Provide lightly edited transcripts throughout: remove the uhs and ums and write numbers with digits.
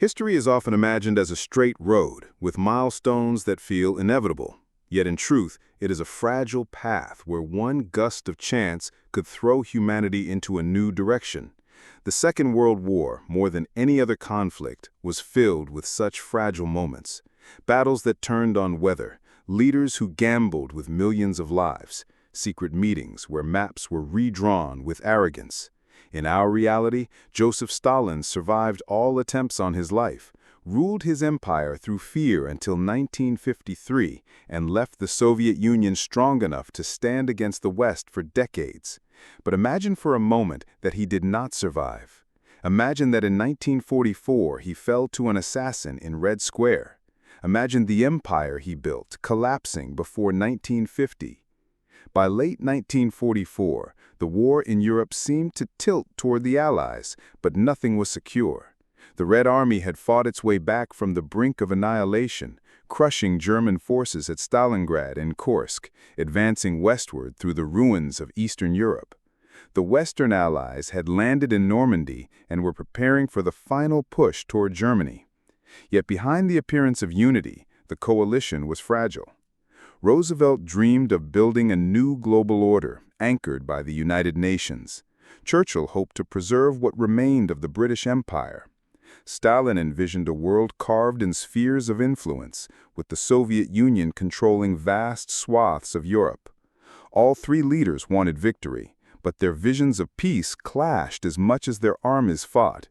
History is often imagined as a straight road, with milestones that feel inevitable. Yet in truth, it is a fragile path where one gust of chance could throw humanity into a new direction. The Second World War, more than any other conflict, was filled with such fragile moments. Battles that turned on weather, leaders who gambled with millions of lives, secret meetings where maps were redrawn with arrogance. In our reality, Joseph Stalin survived all attempts on his life, ruled his empire through fear until 1953, and left the Soviet Union strong enough to stand against the West for decades. But imagine for a moment that he did not survive. Imagine that in 1944 he fell to an assassin in Red Square. Imagine the empire he built collapsing before 1950. By late 1944, the war in Europe seemed to tilt toward the Allies, but nothing was secure. The Red Army had fought its way back from the brink of annihilation, crushing German forces at Stalingrad and Kursk, advancing westward through the ruins of Eastern Europe. The Western Allies had landed in Normandy and were preparing for the final push toward Germany. Yet behind the appearance of unity, the coalition was fragile. Roosevelt dreamed of building a new global order, anchored by the United Nations. Churchill hoped to preserve what remained of the British Empire. Stalin envisioned a world carved in spheres of influence, with the Soviet Union controlling vast swaths of Europe. All three leaders wanted victory, but their visions of peace clashed as much as their armies fought.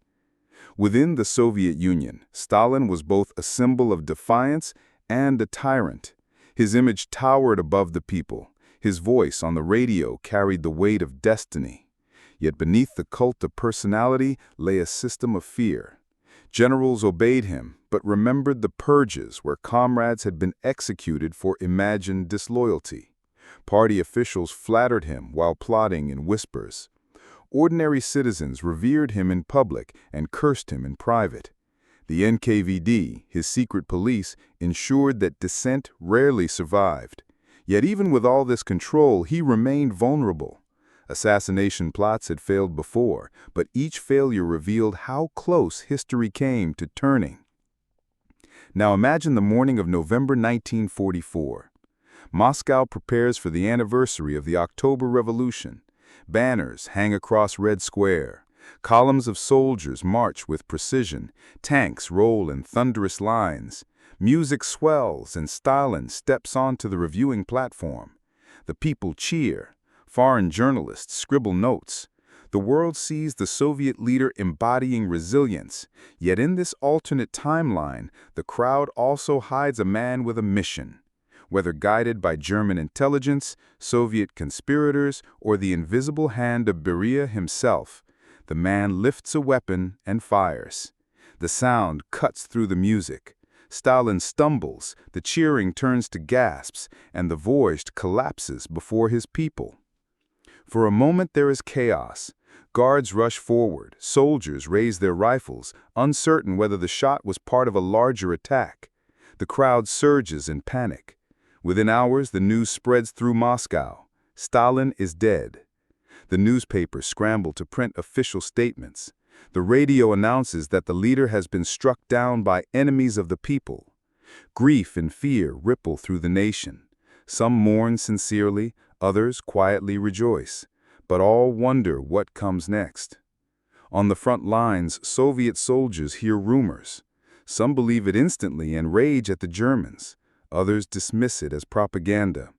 Within the Soviet Union, Stalin was both a symbol of defiance and a tyrant. His image towered above the people. His voice on the radio carried the weight of destiny. Yet beneath the cult of personality lay a system of fear. Generals obeyed him, but remembered the purges where comrades had been executed for imagined disloyalty. Party officials flattered him while plotting in whispers. Ordinary citizens revered him in public and cursed him in private. The NKVD, his secret police, ensured that dissent rarely survived. Yet even with all this control, he remained vulnerable. Assassination plots had failed before, but each failure revealed how close history came to turning. Now imagine the morning of November 1944. Moscow prepares for the anniversary of the October Revolution. Banners hang across Red Square. Columns of soldiers march with precision. Tanks roll in thunderous lines. Music swells and Stalin steps onto the reviewing platform. The people cheer. Foreign journalists scribble notes. The world sees the Soviet leader embodying resilience. Yet in this alternate timeline, the crowd also hides a man with a mission. Whether guided by German intelligence, Soviet conspirators, or the invisible hand of Beria himself, the man lifts a weapon and fires. The sound cuts through the music. Stalin stumbles, the cheering turns to gasps, and the voice collapses before his people. For a moment there is chaos. Guards rush forward, soldiers raise their rifles, uncertain whether the shot was part of a larger attack. The crowd surges in panic. Within hours, the news spreads through Moscow. Stalin is dead. The newspapers scramble to print official statements. The radio announces that the leader has been struck down by enemies of the people. Grief and fear ripple through the nation. Some mourn sincerely, others quietly rejoice, but all wonder what comes next. On the front lines, Soviet soldiers hear rumors. Some believe it instantly and rage at the Germans. Others dismiss it as propaganda.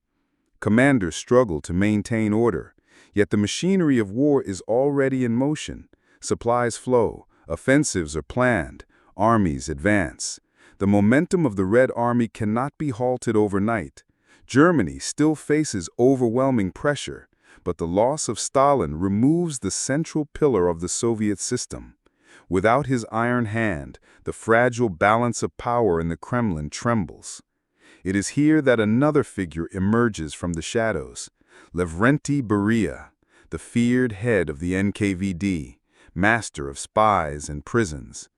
Commanders struggle to maintain order. Yet the machinery of war is already in motion. Supplies flow, offensives are planned, armies advance. The momentum of the Red Army cannot be halted overnight. Germany still faces overwhelming pressure, but the loss of Stalin removes the central pillar of the Soviet system. Without his iron hand, the fragile balance of power in the Kremlin trembles. It is here that another figure emerges from the shadows. Lavrenti Beria, the feared head of the NKVD, master of spies and prisons.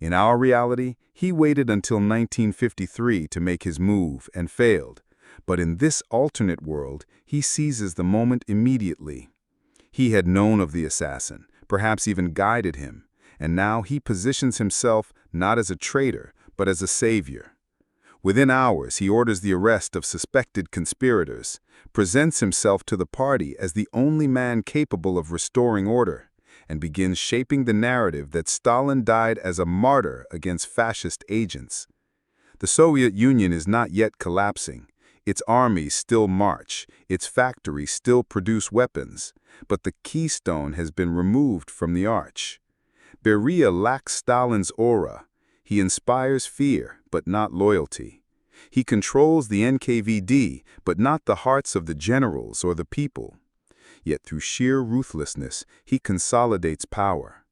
In our reality, he waited until 1953 to make his move and failed. But in this alternate world, he seizes the moment immediately. He had known of the assassin, perhaps even guided him, and now he positions himself not as a traitor, but as a savior. Within hours, he orders the arrest of suspected conspirators, presents himself to the party as the only man capable of restoring order, and begins shaping the narrative that Stalin died as a martyr against fascist agents. The Soviet Union is not yet collapsing. Its armies still march, its factories still produce weapons, but the keystone has been removed from the arch. Beria lacks Stalin's aura. He inspires fear, but not loyalty. He controls the NKVD, but not the hearts of the generals or the people. Yet through sheer ruthlessness, he consolidates power.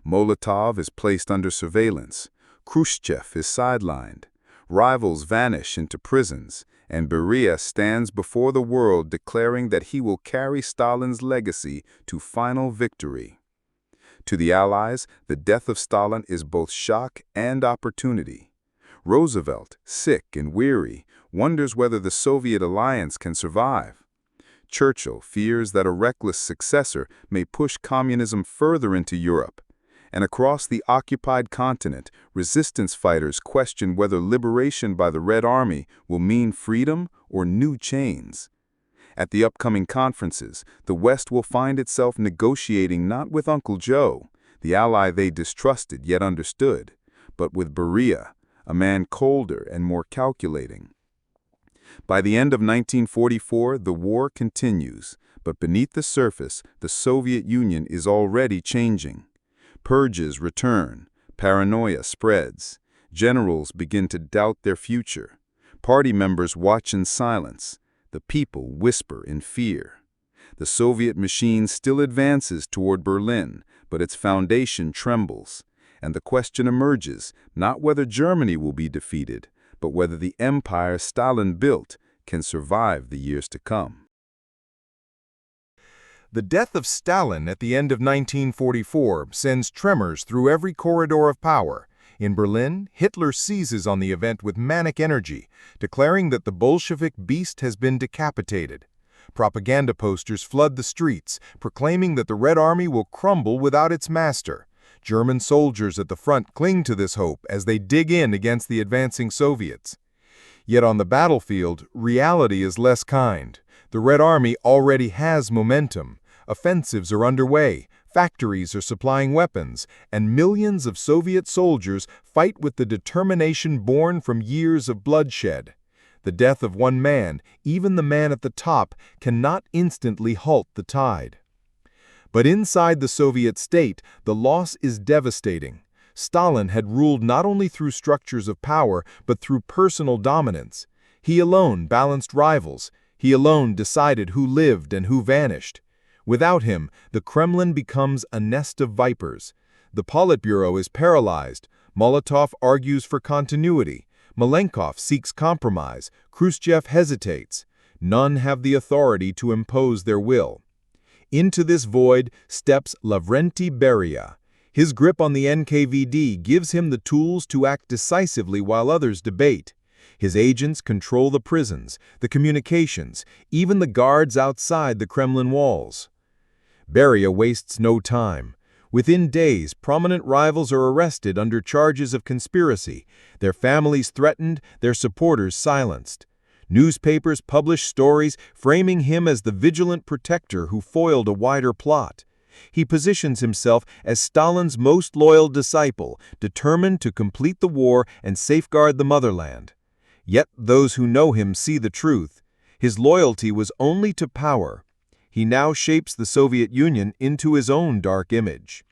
Molotov is placed under surveillance. Khrushchev is sidelined. Rivals vanish into prisons, and Beria stands before the world declaring that he will carry Stalin's legacy to final victory. To the Allies, the death of Stalin is both shock and opportunity. Roosevelt, sick and weary, wonders whether the Soviet alliance can survive. Churchill fears that a reckless successor may push communism further into Europe. And across the occupied continent, resistance fighters question whether liberation by the Red Army will mean freedom or new chains. At the upcoming conferences, the West will find itself negotiating not with Uncle Joe, the ally they distrusted yet understood, but with Beria, a man colder and more calculating. By the end of 1944, the war continues, but beneath the surface, the Soviet Union is already changing. Purges return, paranoia spreads, generals begin to doubt their future, party members watch in silence, the people whisper in fear. The Soviet machine still advances toward Berlin, but its foundation trembles, and the question emerges not whether Germany will be defeated, but whether the empire Stalin built can survive the years to come. The death of Stalin at the end of 1944 sends tremors through every corridor of power. In Berlin, Hitler seizes on the event with manic energy, declaring that the Bolshevik beast has been decapitated. Propaganda posters flood the streets, proclaiming that the Red Army will crumble without its master. German soldiers at the front cling to this hope as they dig in against the advancing Soviets. Yet on the battlefield, reality is less kind. The Red Army already has momentum. Offensives are underway, factories are supplying weapons, and millions of Soviet soldiers fight with the determination born from years of bloodshed. The death of one man, even the man at the top, cannot instantly halt the tide. But inside the Soviet state, the loss is devastating. Stalin had ruled not only through structures of power, but through personal dominance. He alone balanced rivals. He alone decided who lived and who vanished. Without him, the Kremlin becomes a nest of vipers. The Politburo is paralyzed. Molotov argues for continuity. Malenkov seeks compromise. Khrushchev hesitates. None have the authority to impose their will. Into this void steps Lavrenti Beria. His grip on the NKVD gives him the tools to act decisively while others debate. His agents control the prisons, the communications, even the guards outside the Kremlin walls. Beria wastes no time. Within days, prominent rivals are arrested under charges of conspiracy, their families threatened, their supporters silenced. Newspapers publish stories framing him as the vigilant protector who foiled a wider plot. He positions himself as Stalin's most loyal disciple, determined to complete the war and safeguard the motherland. Yet those who know him see the truth. His loyalty was only to power. He now shapes the Soviet Union into his own dark image.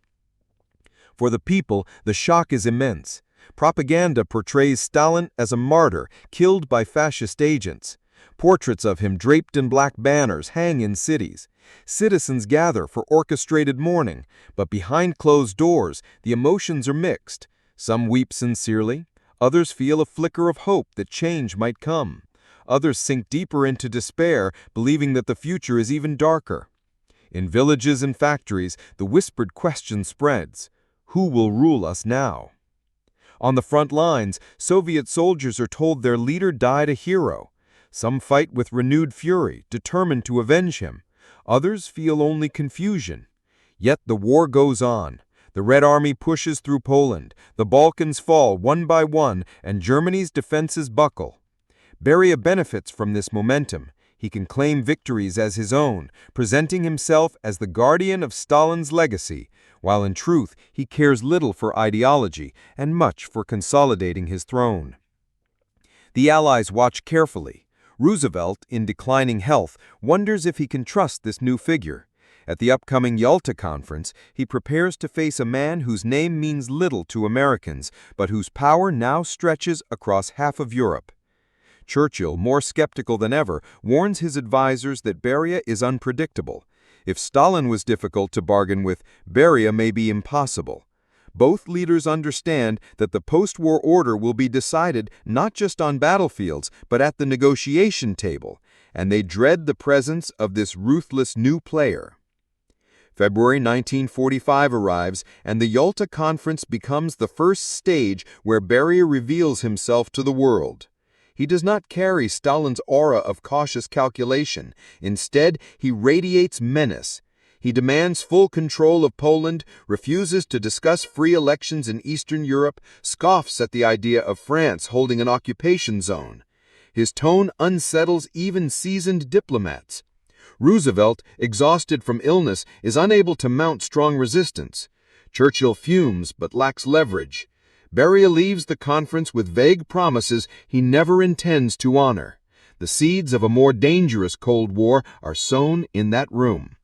For the people, the shock is immense. Propaganda portrays Stalin as a martyr killed by fascist agents. Portraits of him draped in black banners hang in cities. Citizens gather for orchestrated mourning, but behind closed doors, the emotions are mixed. Some weep sincerely. Others feel a flicker of hope that change might come. Others sink deeper into despair, believing that the future is even darker. In villages and factories, the whispered question spreads: who will rule us now? On the front lines, Soviet soldiers are told their leader died a hero. Some fight with renewed fury, determined to avenge him. Others feel only confusion. Yet the war goes on. The Red Army pushes through Poland, the Balkans fall one by one, and Germany's defenses buckle. Beria benefits from this momentum. He can claim victories as his own, presenting himself as the guardian of Stalin's legacy, while in truth he cares little for ideology and much for consolidating his throne. The Allies watch carefully. Roosevelt, in declining health, wonders if he can trust this new figure. At the upcoming Yalta conference, he prepares to face a man whose name means little to Americans, but whose power now stretches across half of Europe. Churchill, more skeptical than ever, warns his advisors that Beria is unpredictable. If Stalin was difficult to bargain with, Beria may be impossible. Both leaders understand that the post-war order will be decided not just on battlefields, but at the negotiation table, and they dread the presence of this ruthless new player. February 1945 arrives, and the Yalta Conference becomes the first stage where Beria reveals himself to the world. He does not carry Stalin's aura of cautious calculation. Instead, he radiates menace. He demands full control of Poland, refuses to discuss free elections in Eastern Europe, scoffs at the idea of France holding an occupation zone. His tone unsettles even seasoned diplomats. Roosevelt, exhausted from illness, is unable to mount strong resistance. Churchill fumes but lacks leverage. Beria leaves the conference with vague promises he never intends to honor. The seeds of a more dangerous Cold War are sown in that room.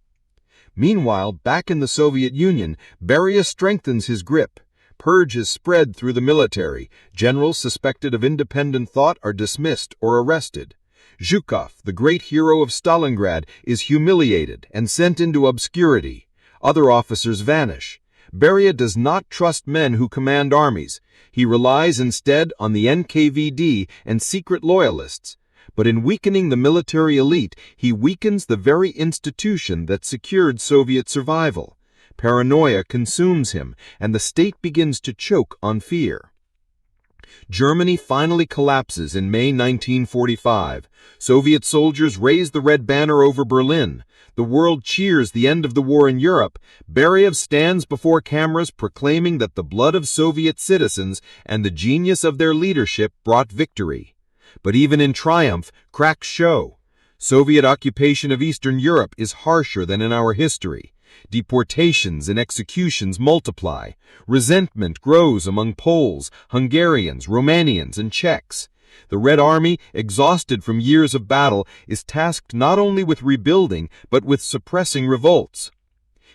Meanwhile, back in the Soviet Union, Beria strengthens his grip. Purge is spread through the military. Generals suspected of independent thought are dismissed or arrested. Zhukov, the great hero of Stalingrad, is humiliated and sent into obscurity. Other officers vanish. Beria does not trust men who command armies. He relies instead on the NKVD and secret loyalists. But in weakening the military elite, he weakens the very institution that secured Soviet survival. Paranoia consumes him, and the state begins to choke on fear. Germany finally collapses in May 1945. Soviet soldiers raise the red banner over Berlin. The world cheers the end of the war in Europe. Beria stands before cameras proclaiming that the blood of Soviet citizens and the genius of their leadership brought victory. But even in triumph, cracks show. Soviet occupation of Eastern Europe is harsher than in our history. Deportations and executions multiply. Resentment grows among Poles, Hungarians, Romanians, and Czechs. The Red Army, exhausted from years of battle, is tasked not only with rebuilding, but with suppressing revolts.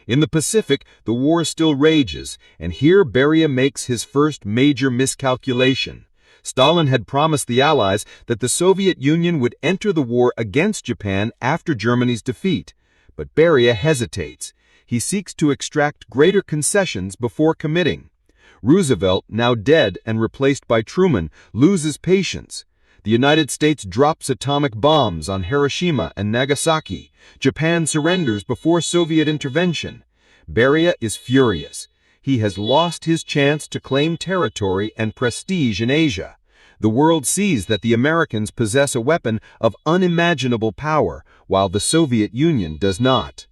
In the Pacific, the war still rages, and here Beria makes his first major miscalculation. Stalin had promised the Allies that the Soviet Union would enter the war against Japan after Germany's defeat. But Beria hesitates. He seeks to extract greater concessions before committing. Roosevelt, now dead and replaced by Truman, loses patience. The United States drops atomic bombs on Hiroshima and Nagasaki. Japan surrenders before Soviet intervention. Beria is furious. He has lost his chance to claim territory and prestige in Asia. The world sees that the Americans possess a weapon of unimaginable power, while the Soviet Union does not.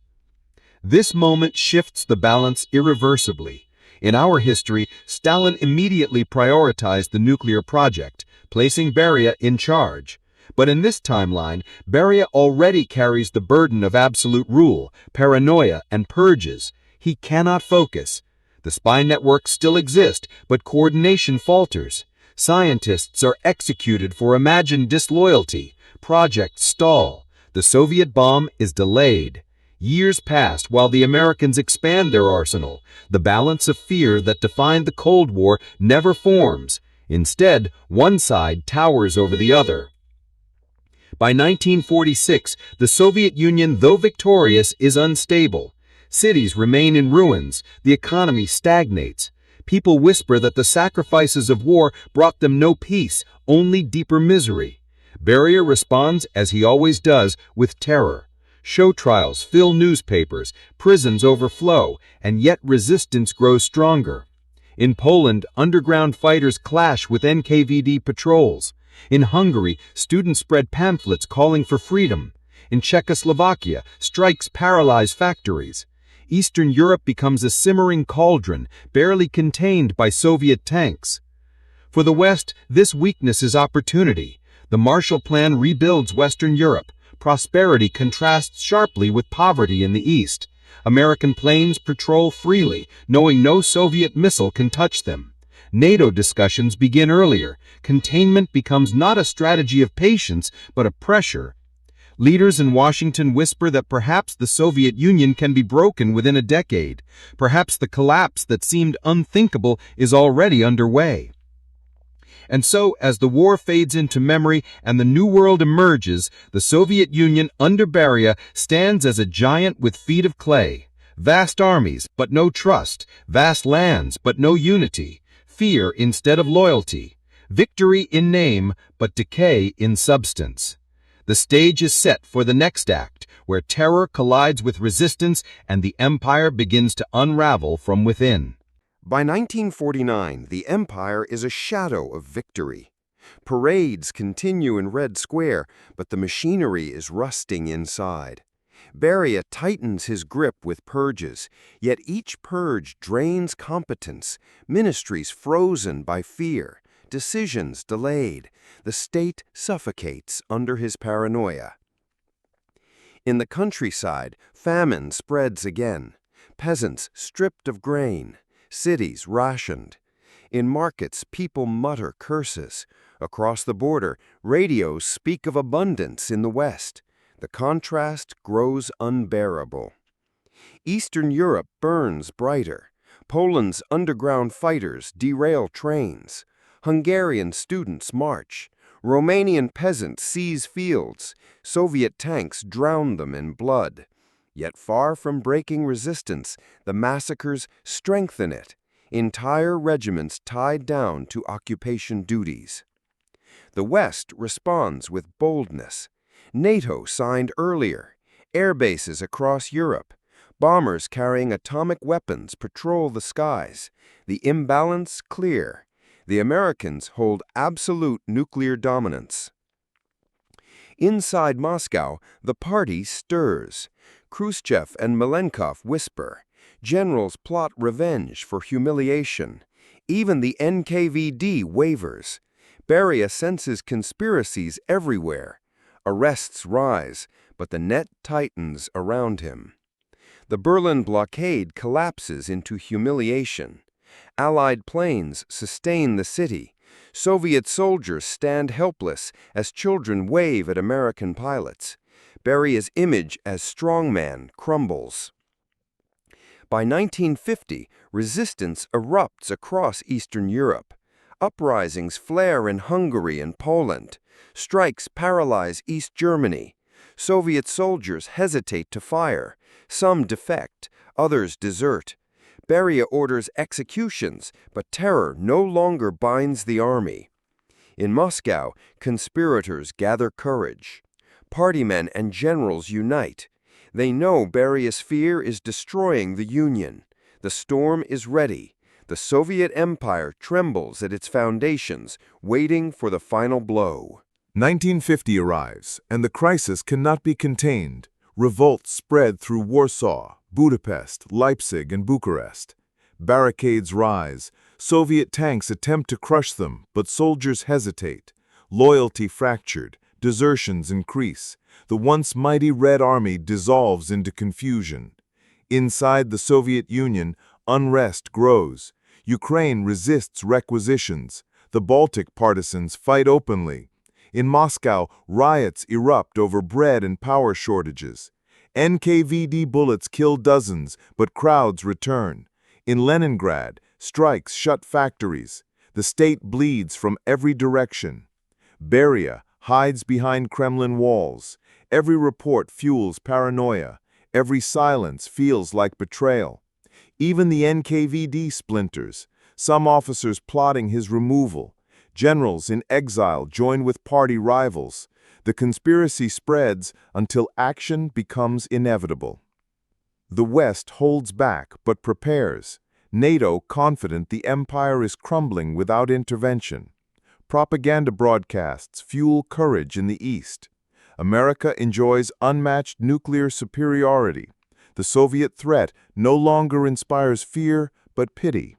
This moment shifts the balance irreversibly. In our history, Stalin immediately prioritized the nuclear project, placing Beria in charge. But in this timeline, Beria already carries the burden of absolute rule, paranoia, and purges. He cannot focus. The spy networks still exist, but coordination falters. Scientists are executed for imagined disloyalty. Projects stall. The Soviet bomb is delayed. Years pass while the Americans expand their arsenal. The balance of fear that defined the Cold War never forms. Instead, one side towers over the other. By 1946, the Soviet Union, though victorious, is unstable. Cities remain in ruins. The economy stagnates. People whisper that the sacrifices of war brought them no peace, only deeper misery. Beria responds, as he always does, with terror. Show trials fill newspapers, prisons overflow, and yet resistance grows stronger. In Poland, underground fighters clash with NKVD patrols. In Hungary, students spread pamphlets calling for freedom. In Czechoslovakia, strikes paralyze factories. Eastern Europe becomes a simmering cauldron, barely contained by Soviet tanks. For the West, this weakness is opportunity. The Marshall Plan rebuilds Western Europe. Prosperity contrasts sharply with poverty in the East. American planes patrol freely, knowing no Soviet missile can touch them. NATO discussions begin earlier. Containment becomes not a strategy of patience, but a pressure. Leaders in Washington whisper that perhaps the Soviet Union can be broken within a decade. Perhaps the collapse that seemed unthinkable is already underway. And so, as the war fades into memory and the New World emerges, the Soviet Union under Beria stands as a giant with feet of clay. Vast armies, but no trust. Vast lands, but no unity. Fear instead of loyalty. Victory in name, but decay in substance. The stage is set for the next act, where terror collides with resistance and the empire begins to unravel from within. By 1949, the empire is a shadow of victory. Parades continue in Red Square, but the machinery is rusting inside. Beria tightens his grip with purges, yet each purge drains competence, ministries frozen by fear, decisions delayed. The state suffocates under his paranoia. In the countryside, famine spreads again. Peasants stripped of grain. Cities rationed. In markets, people mutter curses. Across the border, radios speak of abundance in the West. The contrast grows unbearable. Eastern Europe burns brighter. Poland's underground fighters derail trains. Hungarian students march. Romanian peasants seize fields. Soviet tanks drown them in blood. Yet far from breaking resistance, the massacres strengthen it. Entire regiments tied down to occupation duties. The West responds with boldness. NATO signed earlier. Air bases across Europe. Bombers carrying atomic weapons patrol the skies. The imbalance clear. The Americans hold absolute nuclear dominance. Inside Moscow, the party stirs. Khrushchev and Malenkov whisper. Generals plot revenge for humiliation. Even the NKVD wavers. Beria senses conspiracies everywhere. Arrests rise, but the net tightens around him. The Berlin blockade collapses into humiliation. Allied planes sustain the city. Soviet soldiers stand helpless as children wave at American pilots. Beria's image as strongman crumbles. By 1950, resistance erupts across Eastern Europe. Uprisings flare in Hungary and Poland. Strikes paralyze East Germany. Soviet soldiers hesitate to fire. Some defect, others desert. Beria orders executions, but terror no longer binds the army. In Moscow, conspirators gather courage. Partymen and generals unite. They know Beria's fear is destroying the Union. The storm is ready. The Soviet Empire trembles at its foundations, waiting for the final blow. 1950 arrives, and the crisis cannot be contained. Revolts spread through Warsaw, Budapest, Leipzig, and Bucharest. Barricades rise. Soviet tanks attempt to crush them, but soldiers hesitate. Loyalty fractured. Desertions increase. The once mighty Red Army dissolves into confusion. Inside the Soviet Union, unrest grows. Ukraine resists requisitions. The Baltic partisans fight openly. In Moscow, riots erupt over bread and power shortages. NKVD bullets kill dozens, but crowds return. In Leningrad, strikes shut factories. The state bleeds from every direction. Beria hides behind Kremlin walls. Every report fuels paranoia. Every silence feels like betrayal. Even the NKVD splinters, some officers plotting his removal. Generals in exile join with party rivals. The conspiracy spreads until action becomes inevitable. The West holds back but prepares. NATO confident the empire is crumbling without intervention. Propaganda broadcasts fuel courage in the East. America enjoys unmatched nuclear superiority. The Soviet threat no longer inspires fear but pity.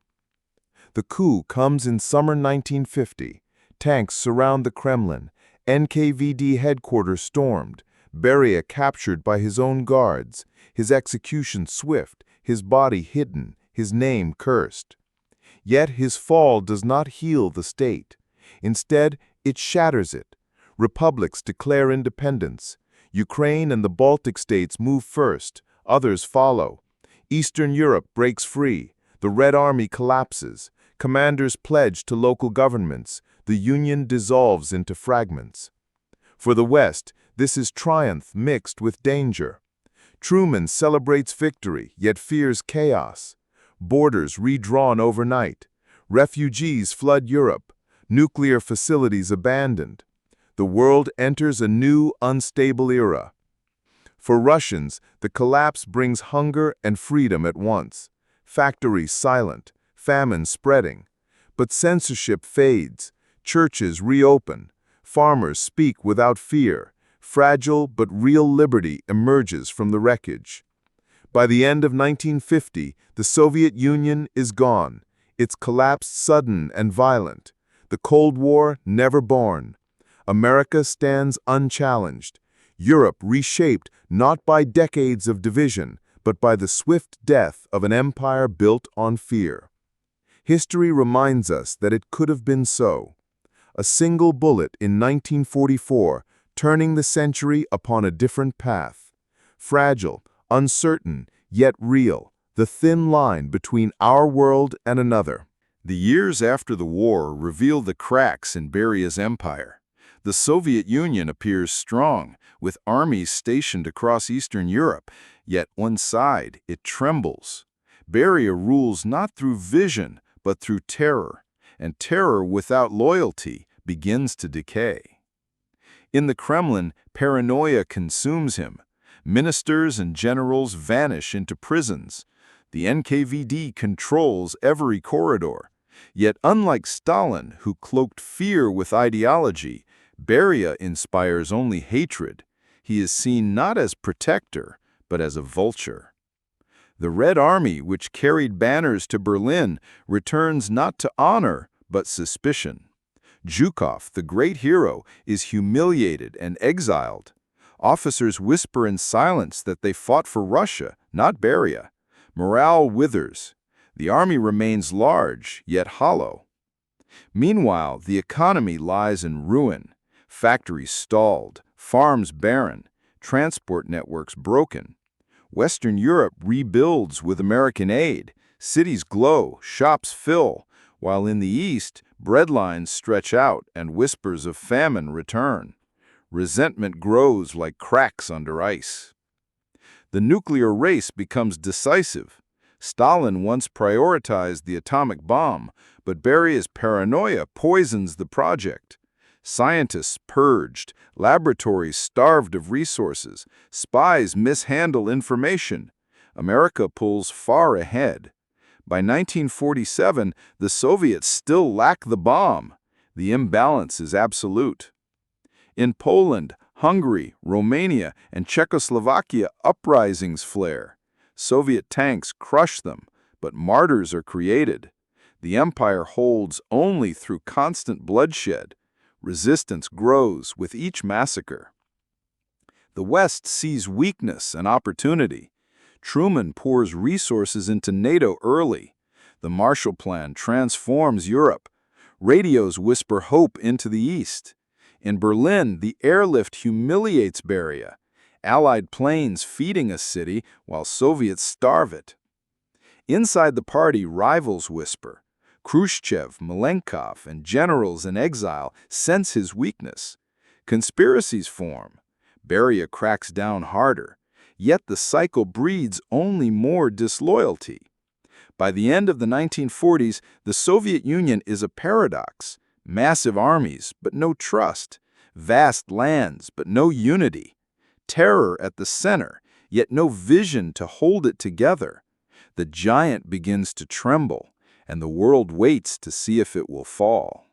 The coup comes in summer 1950. Tanks surround the Kremlin, NKVD headquarters stormed, Beria captured by his own guards, his execution swift, his body hidden, his name cursed. Yet his fall does not heal the state. Instead, it shatters it. Republics declare independence. Ukraine and the Baltic states move first, others follow. Eastern Europe breaks free. The Red Army collapses. Commanders pledge to local governments. The Union dissolves into fragments. For the West, this is triumph mixed with danger. Truman celebrates victory, yet fears chaos. Borders redrawn overnight. Refugees flood Europe. Nuclear facilities abandoned. The world enters a new, unstable era. For Russians, the collapse brings hunger and freedom at once. Factories silent, famine spreading. But censorship fades. Churches reopen. Farmers speak without fear. Fragile but real liberty emerges from the wreckage. By the end of 1950, the Soviet Union is gone. Its collapse sudden and violent. The Cold War never born. America stands unchallenged. Europe reshaped not by decades of division, but by the swift death of an empire built on fear. History reminds us that it could have been so. A single bullet in 1944, turning the century upon a different path. Fragile, uncertain, yet real, the thin line between our world and another. The years after the war reveal the cracks in Beria's empire. The Soviet Union appears strong, with armies stationed across Eastern Europe, yet one side, it trembles. Beria rules not through vision, but through terror, and terror without loyalty begins to decay. In the Kremlin, paranoia consumes him. Ministers and generals vanish into prisons. The NKVD controls every corridor. Yet unlike Stalin, who cloaked fear with ideology, Beria inspires only hatred. He is seen not as protector, but as a vulture. The Red Army, which carried banners to Berlin, returns not to honor, but suspicion. Zhukov, the great hero, is humiliated and exiled. Officers whisper in silence that they fought for Russia, not Beria. Morale withers. The army remains large, yet hollow. Meanwhile, the economy lies in ruin. Factories stalled, farms barren, transport networks broken. Western Europe rebuilds with American aid. Cities glow, shops fill, while in the East, breadlines stretch out and whispers of famine return. Resentment grows like cracks under ice. The nuclear race becomes decisive. Stalin once prioritized the atomic bomb, but Beria's paranoia poisons the project. Scientists purged, laboratories starved of resources, spies mishandle information. America pulls far ahead. By 1947, the Soviets still lack the bomb. The imbalance is absolute. In Poland, Hungary, Romania, and Czechoslovakia, uprisings flare. Soviet tanks crush them, but martyrs are created. The empire holds only through constant bloodshed. Resistance grows with each massacre. The West sees weakness and opportunity. Truman pours resources into NATO early. The Marshall Plan transforms Europe. Radios whisper hope into the East. In Berlin, the airlift humiliates Beria. Allied planes feeding a city while Soviets starve it. Inside the party, rivals whisper. Khrushchev, Malenkov, and generals in exile sense his weakness. Conspiracies form. Beria cracks down harder. Yet the cycle breeds only more disloyalty. By the end of the 1940s, the Soviet Union is a paradox. Massive armies, but no trust. Vast lands, but no unity. Terror at the center, yet no vision to hold it together. The giant begins to tremble, and the world waits to see if it will fall.